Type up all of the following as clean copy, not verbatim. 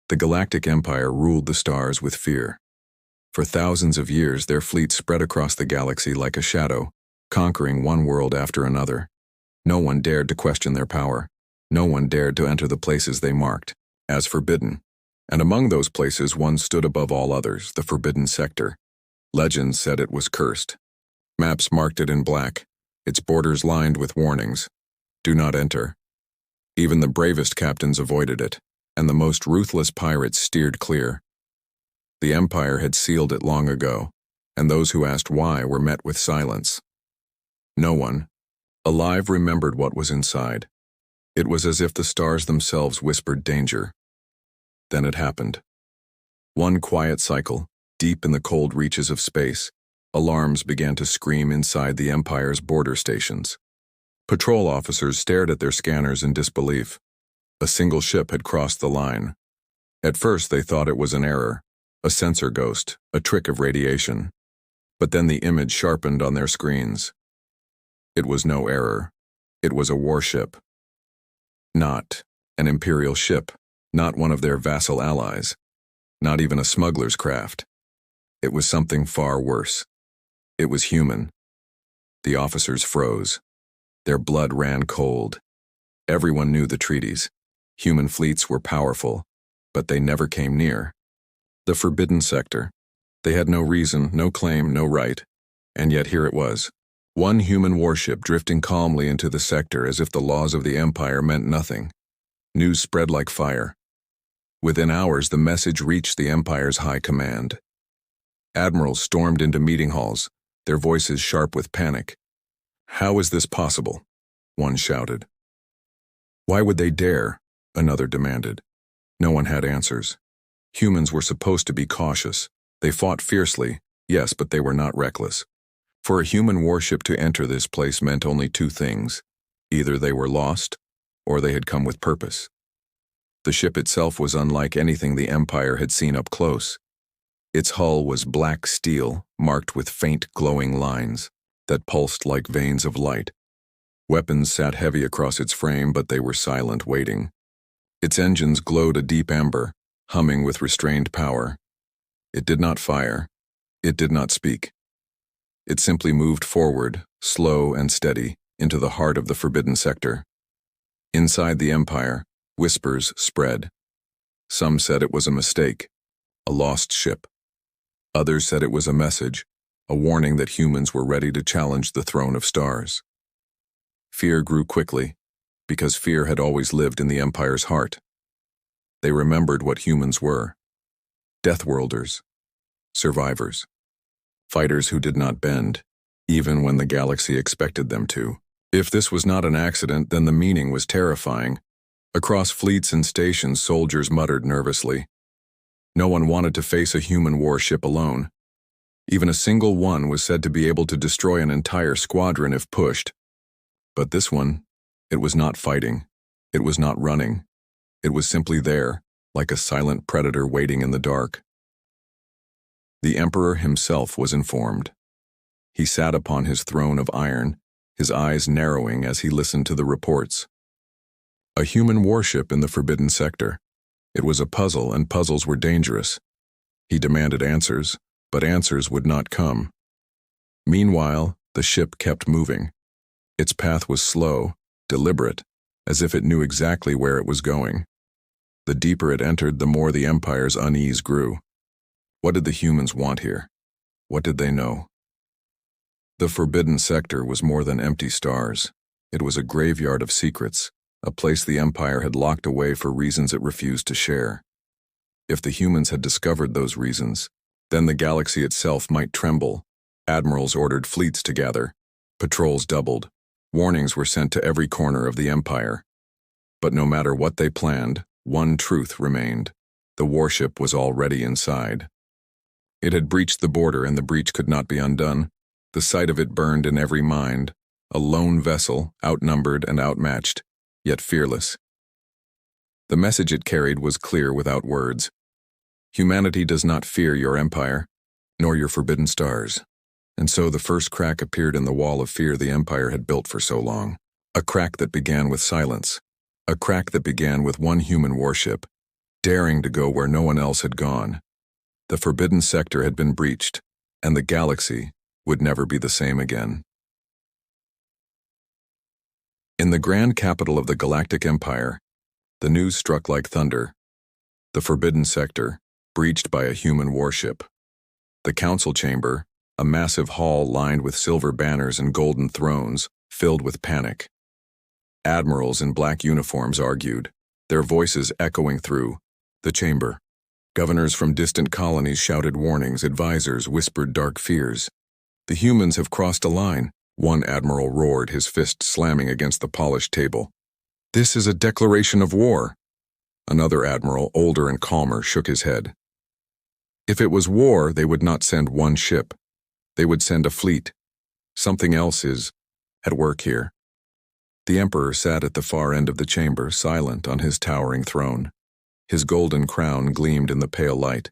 The Galactic Empire ruled the stars with fear. For thousands of years, their fleet spread across the galaxy like a shadow, conquering one world after another. No one dared to question their power. No one dared to enter the places they marked as forbidden. And among those places, one stood above all others, the Forbidden Sector. Legends said it was cursed. Maps marked it in black, its borders lined with warnings. Do not enter. Even the bravest captains avoided it, and the most ruthless pirates steered clear. The Empire had sealed it long ago, and those who asked why were met with silence. No one, alive, remembered what was inside. It was as if the stars themselves whispered danger. Then it happened. One quiet cycle, deep in the cold reaches of space, alarms began to scream inside the Empire's border stations. Patrol officers stared at their scanners in disbelief. A single ship had crossed the line. At first they thought it was an error, a sensor ghost, a trick of radiation. But then the image sharpened on their screens. It was no error. It was a warship. Not an Imperial ship, not one of their vassal allies, not even a smuggler's craft. It was something far worse. It was human. The officers froze. Their blood ran cold. Everyone knew the treaties. Human fleets were powerful, but they never came near. The Forbidden Sector. They had no reason, no claim, no right. And yet here it was. One human warship drifting calmly into the sector as if the laws of the Empire meant nothing. News spread like fire. Within hours, the message reached the Empire's high command. Admirals stormed into meeting halls, their voices sharp with panic. "How is this possible?" one shouted. "Why would they dare?" another demanded. No one had answers. Humans were supposed to be cautious. They fought fiercely, yes, but they were not reckless. For a human warship to enter this place meant only two things. Either they were lost, or they had come with purpose. The ship itself was unlike anything the Empire had seen up close. Its hull was black steel, marked with faint glowing lines that pulsed like veins of light. Weapons sat heavy across its frame, but they were silent, waiting. Its engines glowed a deep amber, humming with restrained power. It did not fire. It did not speak. It simply moved forward, slow and steady, into the heart of the Forbidden Sector. Inside the Empire, whispers spread. Some said it was a mistake, a lost ship. Others said it was a message, a warning that humans were ready to challenge the throne of stars. Fear grew quickly, because fear had always lived in the Empire's heart. They remembered what humans were. Deathworlders, survivors, fighters who did not bend, even when the galaxy expected them to. If this was not an accident, then the meaning was terrifying. Across fleets and stations, soldiers muttered nervously. No one wanted to face a human warship alone. Even a single one was said to be able to destroy an entire squadron if pushed. But this one, it was not fighting. It was not running. It was simply there, like a silent predator waiting in the dark. The Emperor himself was informed. He sat upon his throne of iron, his eyes narrowing as he listened to the reports. A human warship in the Forbidden Sector. It was a puzzle, and puzzles were dangerous. He demanded answers, but answers would not come. Meanwhile, the ship kept moving. Its path was slow, deliberate, as if it knew exactly where it was going. The deeper it entered, the more the Empire's unease grew. What did the humans want here? What did they know? The Forbidden Sector was more than empty stars. It was a graveyard of secrets, a place the Empire had locked away for reasons it refused to share. If the humans had discovered those reasons, then the galaxy itself might tremble. Admirals ordered fleets to gather. Patrols doubled. Warnings were sent to every corner of the Empire. But no matter what they planned, one truth remained. The warship was already inside. It had breached the border, and the breach could not be undone. The sight of it burned in every mind. A lone vessel, outnumbered and outmatched, yet fearless. The message it carried was clear without words. Humanity does not fear your empire, nor your forbidden stars. And so the first crack appeared in the wall of fear the Empire had built for so long. A crack that began with silence. A crack that began with one human warship, daring to go where no one else had gone. The forbidden sector had been breached, and the galaxy would never be the same again. In the grand capital of the Galactic Empire, the news struck like thunder. The forbidden sector, breached by a human warship. The council chamber, a massive hall lined with silver banners and golden thrones, filled with panic. Admirals in black uniforms argued, their voices echoing through the chamber. Governors from distant colonies shouted warnings, advisors whispered dark fears. The humans have crossed a line, one admiral roared, his fist slamming against the polished table. This is a declaration of war. Another admiral, older and calmer, shook his head. If it was war, they would not send one ship. They would send a fleet. Something else is at work here. The Emperor sat at the far end of the chamber, silent on his towering throne. His golden crown gleamed in the pale light,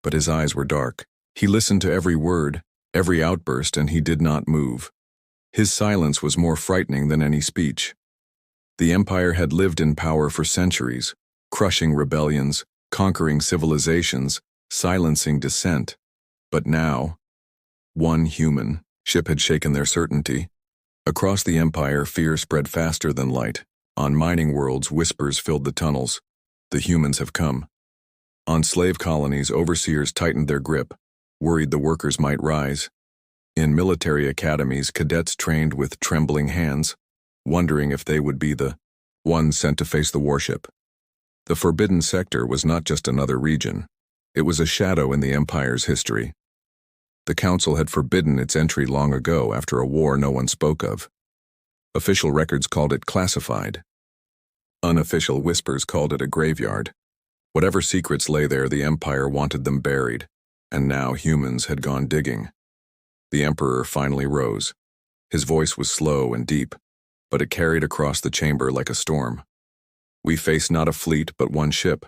but his eyes were dark. He listened to every word, every outburst, and he did not move. His silence was more frightening than any speech. The Empire had lived in power for centuries, crushing rebellions, conquering civilizations, silencing dissent. But now, one human ship had shaken their certainty. Across the Empire, fear spread faster than light. On mining worlds, whispers filled the tunnels. The humans have come. On slave colonies, overseers tightened their grip, worried the workers might rise. In military academies, cadets trained with trembling hands, wondering if they would be the ones sent to face the warship. The forbidden sector was not just another region. It was a shadow in the Empire's history. The Council had forbidden its entry long ago after a war no one spoke of. Official records called it classified. Unofficial whispers called it a graveyard. Whatever secrets lay there, the Empire wanted them buried, and now humans had gone digging. The Emperor finally rose. His voice was slow and deep, but it carried across the chamber like a storm. We face not a fleet but one ship.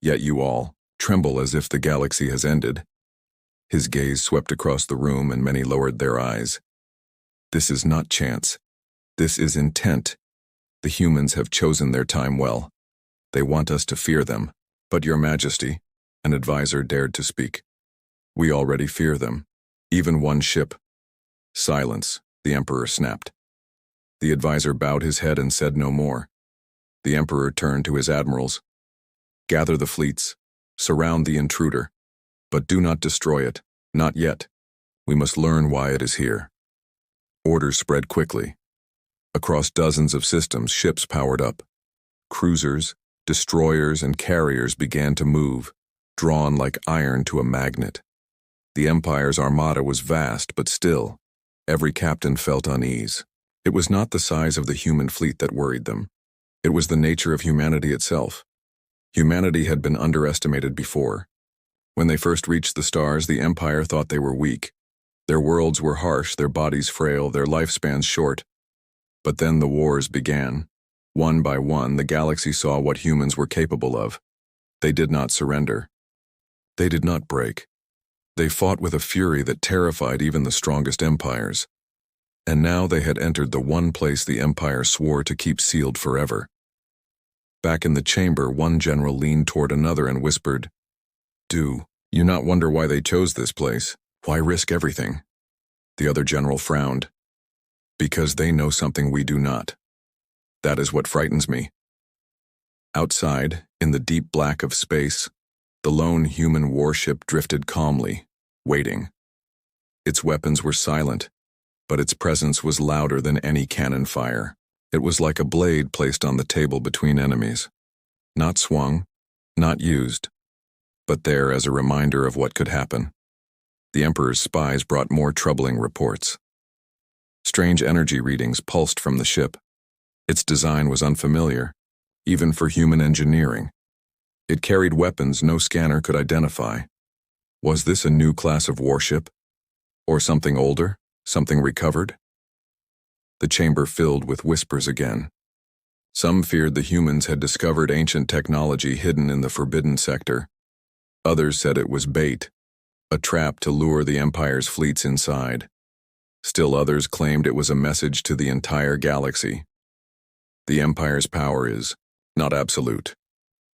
Yet you all tremble as if the galaxy has ended. His gaze swept across the room and many lowered their eyes. This is not chance. This is intent. The humans have chosen their time well. They want us to fear them. But Your Majesty, an advisor dared to speak. We already fear them. Even one ship. Silence, the Emperor snapped. The advisor bowed his head and said no more. The Emperor turned to his admirals. Gather the fleets. Surround the intruder. But do not destroy it. Not yet. We must learn why it is here. Orders spread quickly. Across dozens of systems, ships powered up. Cruisers, destroyers, and carriers began to move, drawn like iron to a magnet. The Empire's armada was vast, but still, every captain felt unease. It was not the size of the human fleet that worried them. It was the nature of humanity itself. Humanity had been underestimated before. When they first reached the stars, the Empire thought they were weak. Their worlds were harsh, their bodies frail, their lifespans short. But then the wars began. One by one, the galaxy saw what humans were capable of. They did not surrender. They did not break. They fought with a fury that terrified even the strongest empires. And now they had entered the one place the Empire swore to keep sealed forever. Back in the chamber, one general leaned toward another and whispered, "Do you not wonder why they chose this place? Why risk everything?" The other general frowned. "Because they know something we do not. That is what frightens me." Outside, in the deep black of space, the lone human warship drifted calmly, waiting. Its weapons were silent, but its presence was louder than any cannon fire. It was like a blade placed on the table between enemies. Not swung, not used, but there as a reminder of what could happen. The Emperor's spies brought more troubling reports. Strange energy readings pulsed from the ship. Its design was unfamiliar, even for human engineering. It carried weapons no scanner could identify. Was this a new class of warship? Or something older? Something recovered? The chamber filled with whispers again. Some feared the humans had discovered ancient technology hidden in the forbidden sector. Others said it was bait, a trap to lure the Empire's fleets inside. Still others claimed it was a message to the entire galaxy. The Empire's power is not absolute.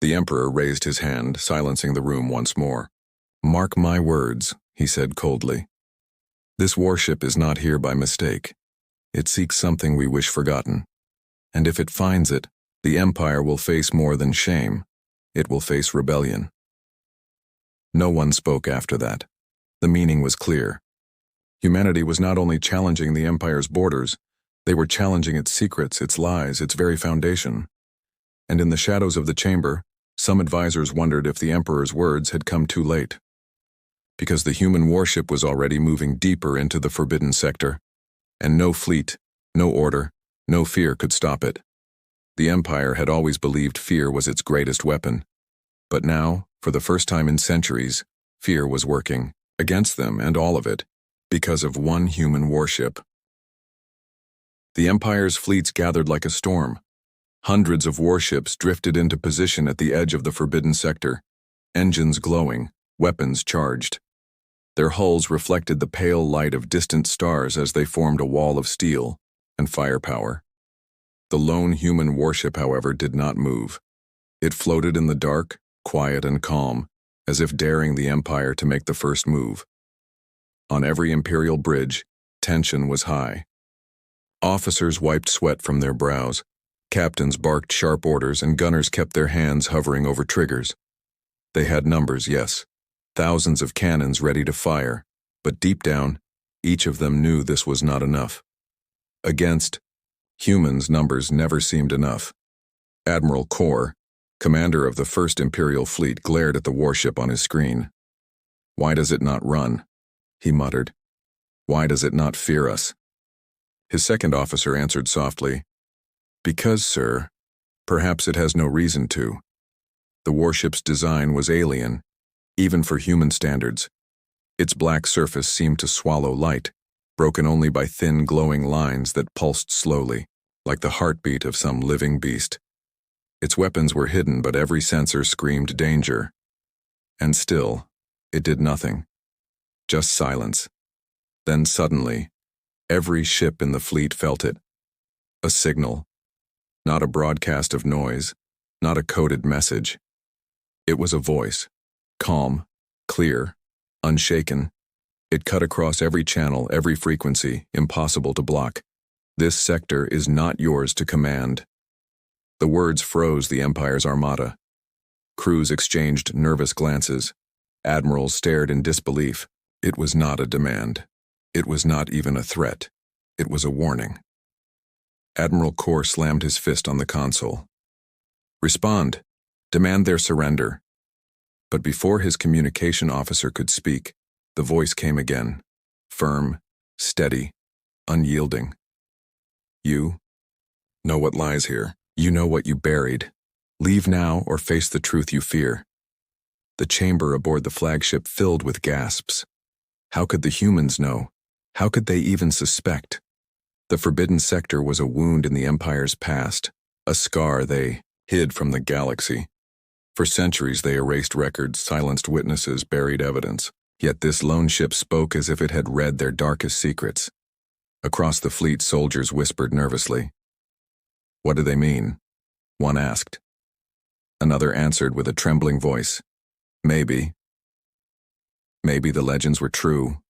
The Emperor raised his hand, silencing the room once more. "Mark my words," he said coldly. "This warship is not here by mistake. It seeks something we wish forgotten. And if it finds it, the Empire will face more than shame. It will face rebellion." No one spoke after that. The meaning was clear. Humanity was not only challenging the Empire's borders, they were challenging its secrets, its lies, its very foundation. And in the shadows of the chamber, some advisors wondered if the Emperor's words had come too late. Because the human warship was already moving deeper into the forbidden sector, and no fleet, no order, no fear could stop it. The Empire had always believed fear was its greatest weapon. But now, for the first time in centuries, fear was working, against them and all of it, because of one human warship. The Empire's fleets gathered like a storm. Hundreds of warships drifted into position at the edge of the forbidden sector, engines glowing, weapons charged. Their hulls reflected the pale light of distant stars as they formed a wall of steel and firepower. The lone human warship, however, did not move. It floated in the dark, quiet and calm, as if daring the Empire to make the first move. On every Imperial bridge, tension was high. Officers wiped sweat from their brows. Captains barked sharp orders, and gunners kept their hands hovering over triggers. They had numbers, yes, thousands of cannons ready to fire, but deep down, each of them knew this was not enough. Against humans, numbers never seemed enough. Admiral Kor, commander of the First Imperial Fleet, glared at the warship on his screen. "Why does it not run?" he muttered. "Why does it not fear us?" His second officer answered softly, "Because, sir, perhaps it has no reason to." The warship's design was alien, even for human standards. Its black surface seemed to swallow light, broken only by thin glowing lines that pulsed slowly, like the heartbeat of some living beast. Its weapons were hidden, but every sensor screamed danger. And still, it did nothing. Just silence. Then suddenly, every ship in the fleet felt it. A signal. Not a broadcast of noise, not a coded message. It was a voice, calm, clear, unshaken. It cut across every channel, every frequency, impossible to block. "This sector is not yours to command." The words froze the Empire's armada. Crews exchanged nervous glances. Admirals stared in disbelief. It was not a demand. It was not even a threat. It was a warning. Admiral Kor slammed his fist on the console. "Respond. Demand their surrender." But before his communication officer could speak, the voice came again, firm, steady, unyielding. "You know what lies here. You know what you buried. Leave now or face the truth you fear." The chamber aboard the flagship filled with gasps. How could the humans know? How could they even suspect? The forbidden sector was a wound in the Empire's past, a scar they hid from the galaxy. For centuries they erased records, silenced witnesses, buried evidence. Yet this lone ship spoke as if it had read their darkest secrets. Across the fleet, soldiers whispered nervously. "What do they mean?" one asked. Another answered with a trembling voice. "Maybe. Maybe the legends were true."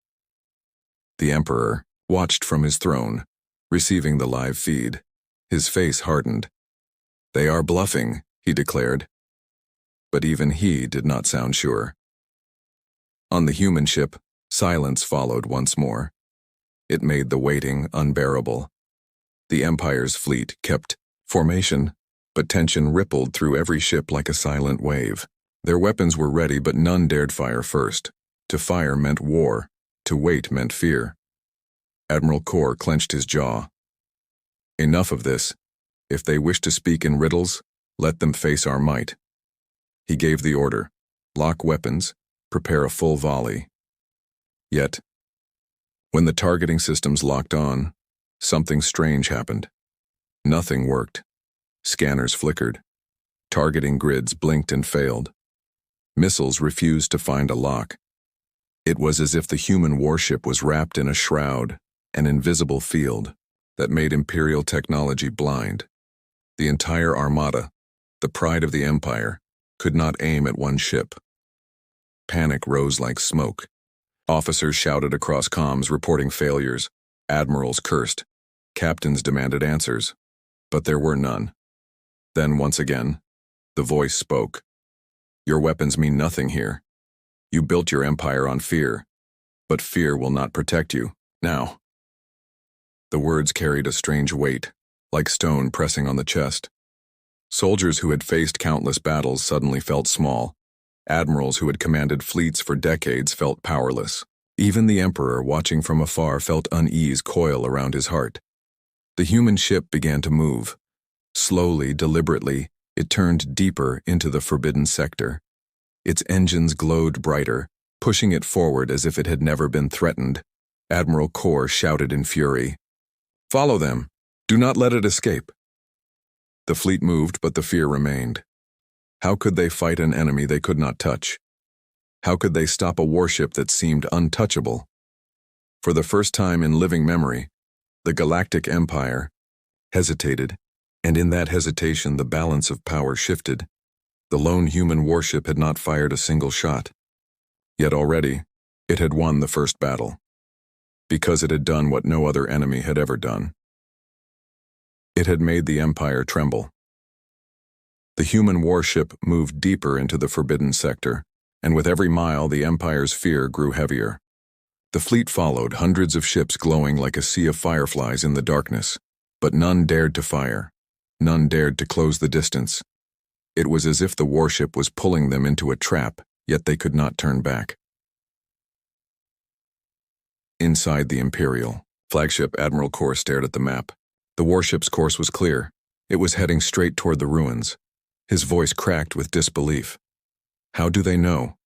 The Emperor watched from his throne, receiving the live feed. His face hardened. "They are bluffing," he declared. But even he did not sound sure. On the human ship, silence followed once more. It made the waiting unbearable. The Empire's fleet kept formation, but tension rippled through every ship like a silent wave. Their weapons were ready, but none dared fire first. To fire meant war. To wait meant fear. Admiral Kor clenched his jaw. "Enough of this. If they wish to speak in riddles, let them face our might." He gave the order. Lock weapons. Prepare a full volley. Yet, when the targeting systems locked on, something strange happened. Nothing worked. Scanners flickered. Targeting grids blinked and failed. Missiles refused to find a lock. It was as if the human warship was wrapped in a shroud, an invisible field, that made Imperial technology blind. The entire armada, the pride of the Empire, could not aim at one ship. Panic rose like smoke. Officers shouted across comms reporting failures. Admirals cursed. Captains demanded answers. But there were none. Then, once again, the voice spoke. Your weapons mean nothing here. You built your empire on fear, but fear will not protect you, now. The words carried a strange weight, like stone pressing on the chest. Soldiers who had faced countless battles suddenly felt small. Admirals who had commanded fleets for decades felt powerless. Even the Emperor, watching from afar, felt unease coil around his heart. The human ship began to move. Slowly, deliberately, it turned deeper into the forbidden sector. Its engines glowed brighter, pushing it forward as if it had never been threatened. Admiral Kor shouted in fury, "Follow them! Do not let it escape!" The fleet moved, but the fear remained. How could they fight an enemy they could not touch? How could they stop a warship that seemed untouchable? For the first time in living memory, the Galactic Empire hesitated, and in that hesitation the balance of power shifted. The lone human warship had not fired a single shot. Yet already, it had won the first battle. Because it had done what no other enemy had ever done. It had made the Empire tremble. The human warship moved deeper into the forbidden sector, and with every mile the Empire's fear grew heavier. The fleet followed, hundreds of ships glowing like a sea of fireflies in the darkness, but none dared to fire. None dared to close the distance. It was as if the warship was pulling them into a trap, yet they could not turn back. Inside the Imperial flagship, Admiral Kor stared at the map. The warship's course was clear. It was heading straight toward the ruins. His voice cracked with disbelief. How do they know?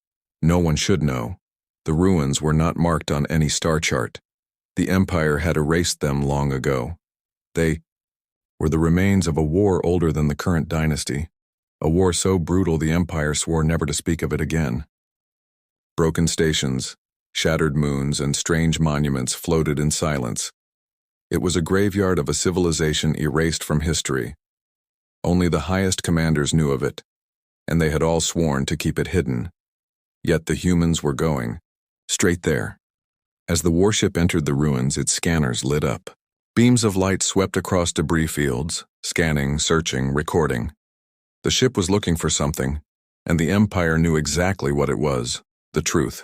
No one should know. The ruins were not marked on any star chart. The Empire had erased them long ago. They were the remains of a war older than the current dynasty, a war so brutal the Empire swore never to speak of it again. Broken stations, shattered moons, and strange monuments floated in silence. It was a graveyard of a civilization erased from history. Only the highest commanders knew of it, and they had all sworn to keep it hidden. Yet the humans were going, straight there. As the warship entered the ruins, its scanners lit up. Beams of light swept across debris fields, scanning, searching, recording. The ship was looking for something, and the Empire knew exactly what it was, the truth.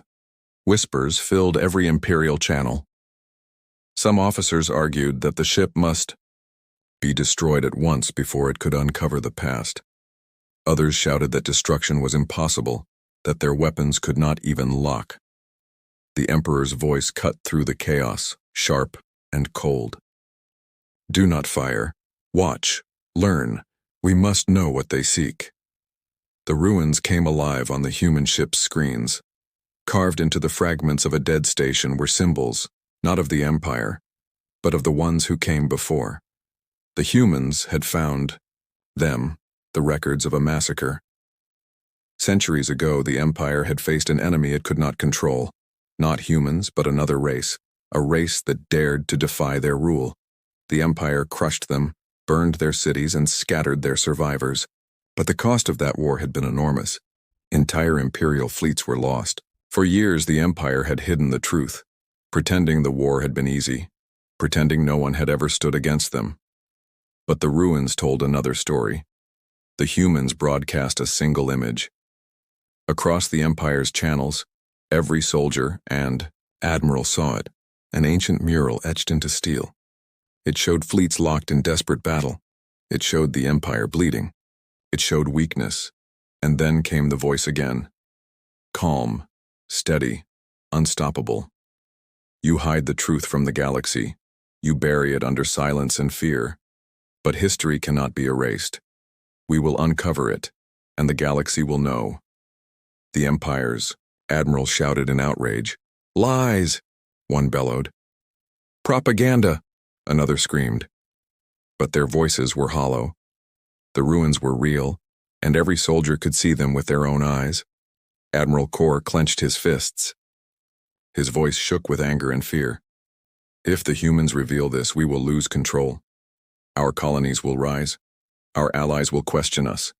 Whispers filled every Imperial channel. Some officers argued that the ship must be destroyed at once before it could uncover the past. Others shouted that destruction was impossible, that their weapons could not even lock. The Emperor's voice cut through the chaos, sharp and cold. Do not fire. Watch. Learn. We must know what they seek. The ruins came alive on the human ship's screens. Carved into the fragments of a dead station were symbols, not of the Empire, but of the ones who came before. The humans had found them, the records of a massacre. Centuries ago, the Empire had faced an enemy it could not control. Not humans, but another race, a race that dared to defy their rule. The Empire crushed them, burned their cities, and scattered their survivors. But the cost of that war had been enormous. Entire Imperial fleets were lost. For years, the Empire had hidden the truth, pretending the war had been easy, pretending no one had ever stood against them. But the ruins told another story. The humans broadcast a single image. Across the Empire's channels, every soldier and admiral saw it, an ancient mural etched into steel. It showed fleets locked in desperate battle. It showed the Empire bleeding. It showed weakness. And then came the voice again. Calm, steady, unstoppable. You hide the truth from the galaxy. You bury it under silence and fear. But history cannot be erased. We will uncover it, and the galaxy will know. The Empire's admiral shouted in outrage. Lies, one bellowed. Propaganda, another screamed. But their voices were hollow. The ruins were real, and every soldier could see them with their own eyes. Admiral Kor clenched his fists. His voice shook with anger and fear. If the humans reveal this, we will lose control. Our colonies will rise. Our allies will question us.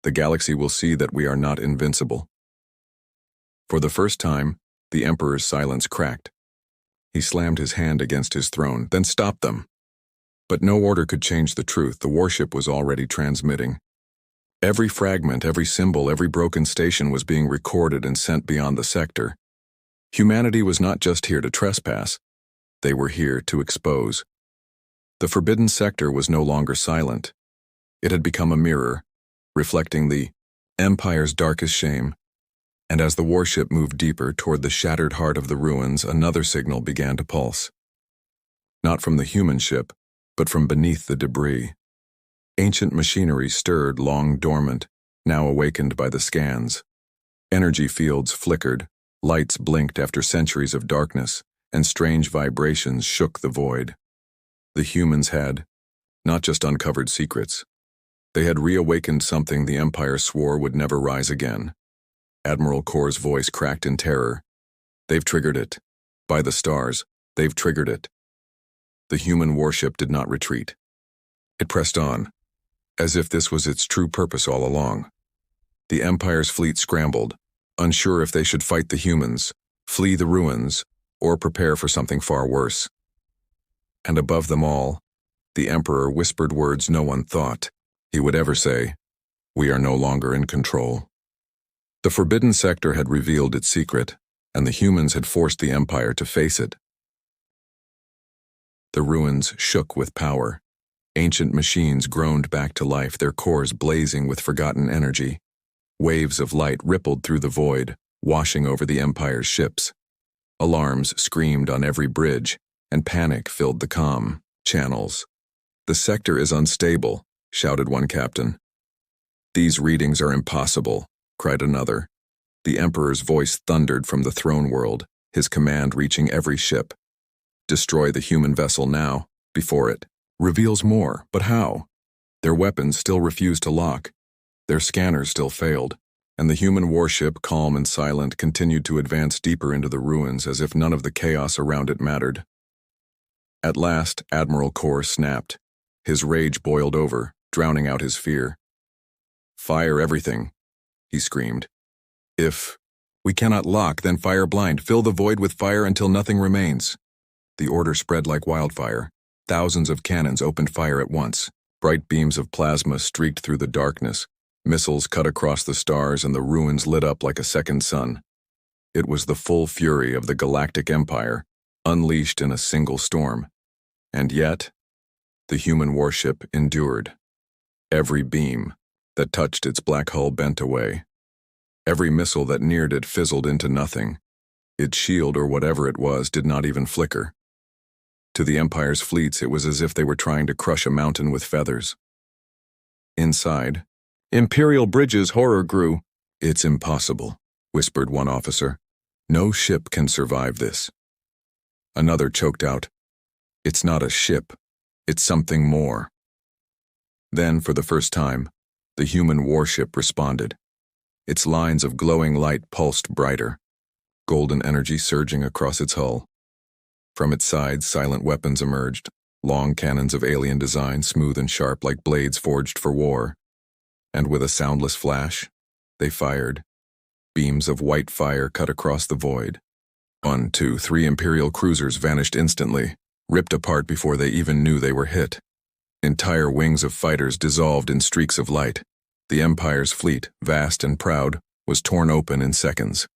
The galaxy will see that we are not invincible. For the first time, the Emperor's silence cracked. He slammed his hand against his throne, then stopped them. But no order could change the truth. The warship was already transmitting. Every fragment, every symbol, every broken station was being recorded and sent beyond the sector. Humanity was not just here to trespass. They were here to expose. The forbidden sector was no longer silent. It had become a mirror, reflecting the Empire's darkest shame. And as the warship moved deeper toward the shattered heart of the ruins, another signal began to pulse. Not from the human ship, but from beneath the debris. Ancient machinery stirred, long dormant, now awakened by the scans. Energy fields flickered, lights blinked after centuries of darkness, and strange vibrations shook the void. The humans had not just uncovered secrets. They had reawakened something the Empire swore would never rise again. Admiral Kor's voice cracked in terror. They've triggered it. By the stars, they've triggered it. The human warship did not retreat. It pressed on, as if this was its true purpose all along. The Empire's fleet scrambled, unsure if they should fight the humans, flee the ruins, or prepare for something far worse. And above them all, the Emperor whispered words no one thought he would ever say, "We are no longer in control." The forbidden sector had revealed its secret, and the humans had forced the Empire to face it. The ruins shook with power. Ancient machines groaned back to life, their cores blazing with forgotten energy. Waves of light rippled through the void, washing over the Empire's ships. Alarms screamed on every bridge, and panic filled the comm channels. "The sector is unstable," shouted one captain. "These readings are impossible," cried another. The Emperor's voice thundered from the throne world, his command reaching every ship. "Destroy the human vessel now, before it reveals more." But how? Their weapons still refused to lock. Their scanners still failed, and the human warship, calm and silent, continued to advance deeper into the ruins as if none of the chaos around it mattered. At last, Admiral Kor snapped. His rage boiled over, drowning out his fear. "Fire everything," he screamed. "If we cannot lock, then fire blind. Fill the void with fire until nothing remains." The order spread like wildfire. Thousands of cannons opened fire at once. Bright beams of plasma streaked through the darkness. Missiles cut across the stars, and the ruins lit up like a second sun. It was the full fury of the Galactic Empire, unleashed in a single storm. And yet, the human warship endured. Every beam that touched its black hull bent away. Every missile that neared it fizzled into nothing. Its shield, or whatever it was, did not even flicker. To the Empire's fleets, it was as if they were trying to crush a mountain with feathers. Inside, Imperial bridges' horror grew. "It's impossible," whispered one officer. "No ship can survive this." Another choked out, "It's not a ship. It's something more." Then, for the first time, the human warship responded. Its lines of glowing light pulsed brighter, golden energy surging across its hull. From its sides, silent weapons emerged, long cannons of alien design, smooth and sharp like blades forged for war. And with a soundless flash, they fired. Beams of white fire cut across the void. 1, 2, 3 Imperial cruisers vanished instantly, ripped apart before they even knew they were hit. Entire wings of fighters dissolved in streaks of light. The Empire's fleet, vast and proud, was torn open in seconds.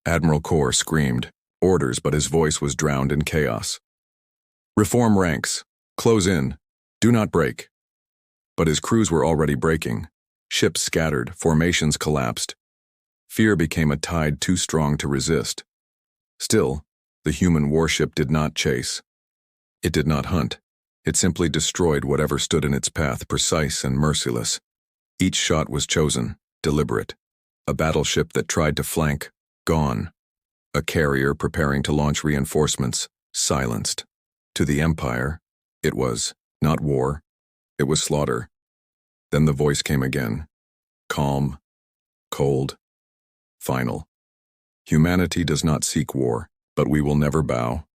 Admiral Kor screamed orders, but his voice was drowned in chaos. "Reform ranks. Close in. Do not break." But his crews were already breaking. Ships scattered, formations collapsed. Fear became a tide too strong to resist. Still, the human warship did not chase. It did not hunt. It simply destroyed whatever stood in its path, precise and merciless. Each shot was chosen, deliberate. A battleship that tried to flank, gone. A carrier preparing to launch reinforcements, silenced. To the Empire, it was not war, it was slaughter. Then the voice came again. Calm, cold, final. "Humanity does not seek war, but we will never bow."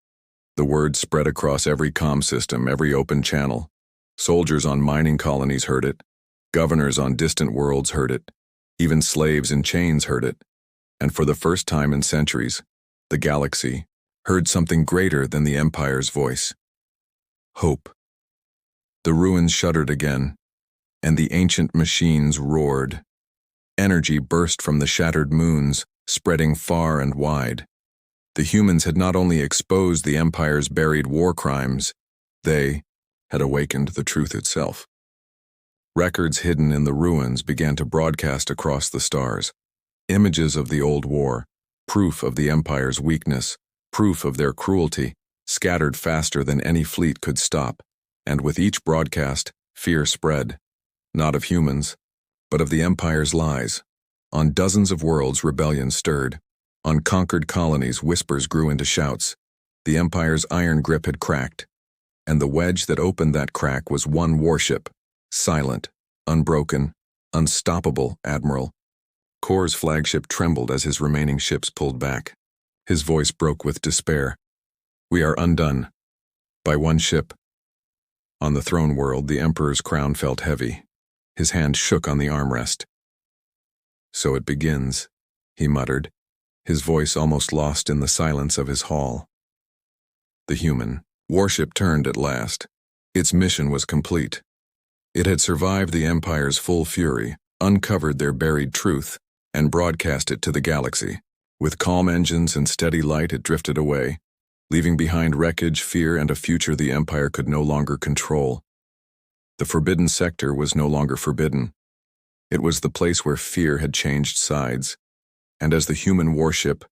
The word spread across every comm system, every open channel. Soldiers on mining colonies heard it. Governors on distant worlds heard it. Even slaves in chains heard it, and for the first time in centuries, the galaxy heard something greater than the Empire's voice. Hope. The ruins shuddered again, and the ancient machines roared. Energy burst from the shattered moons, spreading far and wide. The humans had not only exposed the Empire's buried war crimes, they had awakened the truth itself. Records hidden in the ruins began to broadcast across the stars. Images of the old war, proof of the Empire's weakness, proof of their cruelty, scattered faster than any fleet could stop, and with each broadcast, fear spread, not of humans, but of the Empire's lies. On dozens of worlds, rebellion stirred. On conquered colonies, whispers grew into shouts. The Empire's iron grip had cracked, and the wedge that opened that crack was one warship, silent, unbroken, unstoppable admiral. Kor's flagship trembled as his remaining ships pulled back. His voice broke with despair. "We are undone. By one ship." On the throne world, the Emperor's crown felt heavy. His hand shook on the armrest. "So it begins," he muttered, his voice almost lost in the silence of his hall. The human warship turned at last. Its mission was complete. It had survived the Empire's full fury, uncovered their buried truth, and broadcast it to the galaxy. With calm engines and steady light, it drifted away, leaving behind wreckage, fear, and a future the Empire could no longer control. The forbidden sector was no longer forbidden. It was the place where fear had changed sides, and as the human warship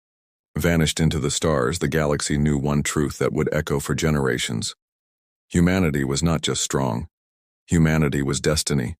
vanished into the stars, the galaxy knew one truth that would echo for generations. Humanity was not just strong. Humanity was destiny.